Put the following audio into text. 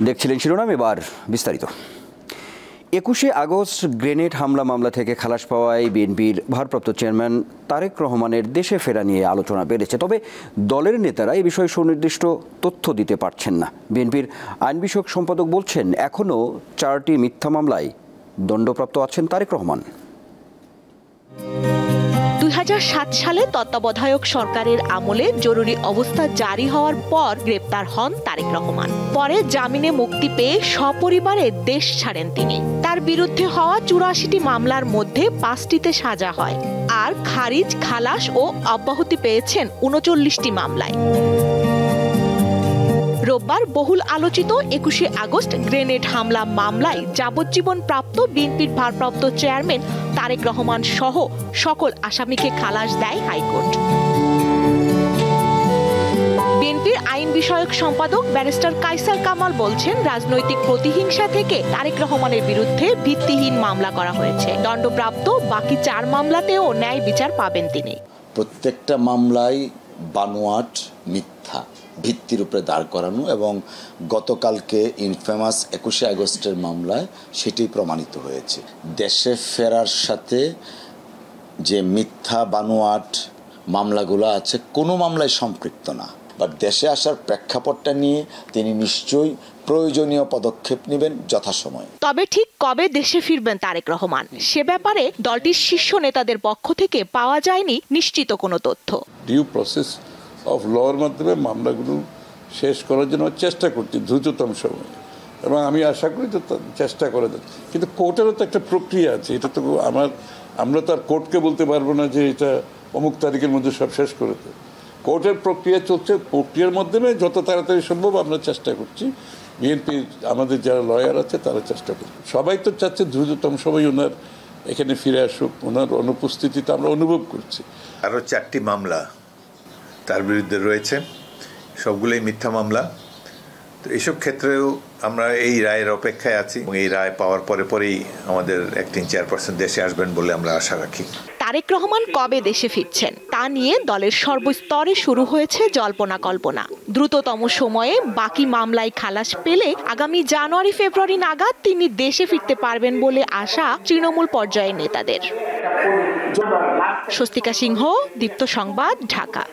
দেখছিলেন শিরোনাম, এবার বিস্তারিত। ২১শে আগস্ট গ্রেনেড হামলা মামলা থেকে খালাস পাওয়ায় বিএনপির ভারপ্রাপ্ত চেয়ারম্যান তারেক রহমানের দেশে ফেরা নিয়ে আলোচনা বেড়েছে। তবে দলের নেতারা এই বিষয়ে সুনির্দিষ্ট তথ্য দিতে পারছেন না। বিএনপির আইন বিষয়ক সম্পাদক বলছেন, এখনও 4টি মিথ্যা মামলায় দণ্ডপ্রাপ্ত আছেন তারেক রহমান। ২০০৭ সালে তত্ত্বাবধায়ক সরকারের আমলে জরুরি অবস্থা জারি হওয়ার পর গ্রেপ্তার হন তারেক রহমান। পরে জামিনে মুক্তি পেয়ে সপরিবারে দেশ ছাড়েন তিনি। তার বিরুদ্ধে হওয়া ৮৪টি মামলার মধ্যে 5টিতে সাজা হয়, আর খারিজ, খালাস ও অব্যাহতি পেয়েছেন ৩৯টি মামলায়। রোববার বহুল আলোচিত ২১শে আগস্ট গ্রেনেড হামলা মামলায় যাবজ্জীবন প্রাপ্ত বিএনপির ভারপ্রাপ্ত চেয়ারম্যান তারেক রহমান সহ সকল আসামিকে খালাস দেয় হাইকোর্ট। বিএনপির আইন বিষয়ক সম্পাদক ব্যারিস্টার কায়সার কামাল বলছেন, রাজনৈতিক প্রতিহিংসা থেকে তারেক রহমানের বিরুদ্ধে ভিত্তিহীন মামলা করা হয়েছে। দণ্ডপ্রাপ্ত বাকি 4 মামলাতেও ন্যায় বিচার পাবেন তিনি। প্রত্যেকটা মামলায় বানোয়াট, মিথ্যা ভিত্তির উপরে দাঁড় করানো, এবং গতকালকে ইনফেমাস ২১শে আগস্টের মামলায় সেটি প্রমাণিত হয়েছে। দেশে ফেরার সাথে যে মিথ্যা বানোয়াট মামলাগুলো আছে, কোনো মামলায় সম্পৃক্ত না। বাট দেশে আসার প্রেক্ষাপটটা নিয়ে তিনি নিশ্চয়ই প্রয়োজনীয় পদক্ষেপ নেবেন যথাসময়ে। তবে ঠিক কবে দেশে ফিরবেন তারেক রহমান, সে ব্যাপারে দলটির শীর্ষ নেতাদের পক্ষ থেকে পাওয়া যায়নি নিশ্চিত কোনো তথ্য। ডিউ প্রসেস অফ লর মাধ্যমে মামলাগুলো শেষ করার জন্য চেষ্টা করছি দ্রুততম সময়ে, এবং আমি আশা করি তো চেষ্টা করে দেন। কিন্তু কোর্টেরও তো একটা প্রক্রিয়া আছে, এটা তো আমরা তো আর কোর্টকে বলতে পারবো না যে এটা অমুক তারিখের মধ্যে সব শেষ করে দেয়। কোর্টের প্রক্রিয়া চলছে, প্রক্রিয়ার মাধ্যমে যত তাড়াতাড়ি সম্ভব আমরা চেষ্টা করছি। বিএনপি আমাদের যারা লয়ার আছে তারা চেষ্টা করছে, সবাই তো চাচ্ছে দ্রুততম সময় ওনার এখানে ফিরে আসুক। ওনার অনুপস্থিতিতে আমরা অনুভব করছি। আরও 4টি মামলা তার বিরুদ্ধে রয়েছে, সবগুলোই মিথ্যা মামলা। তো এইসব ক্ষেত্রেও আমরা এই রায়ের অপেক্ষায় আছি, এবং এই রায় পাওয়ার পরেই আমাদের অ্যাক্টিং চেয়ারপারসন দেশে আসবেন বলে আমরা আশা রাখি। তারেক রহমান কবে দেশে ফিরছেন তা নিয়ে দলের সর্বস্তরে শুরু হয়েছে জল্পনা কল্পনা। দ্রুততম সময়ে বাকি মামলায় খালাস পেলে আগামী জানুয়ারি-ফেব্রুয়ারি নাগাদ তিনি দেশে ফিরতে পারবেন বলে আশা তৃণমূল পর্যায়ের নেতাদের। স্বস্তিকা সিংহ, দীপ্ত সংবাদ, ঢাকা।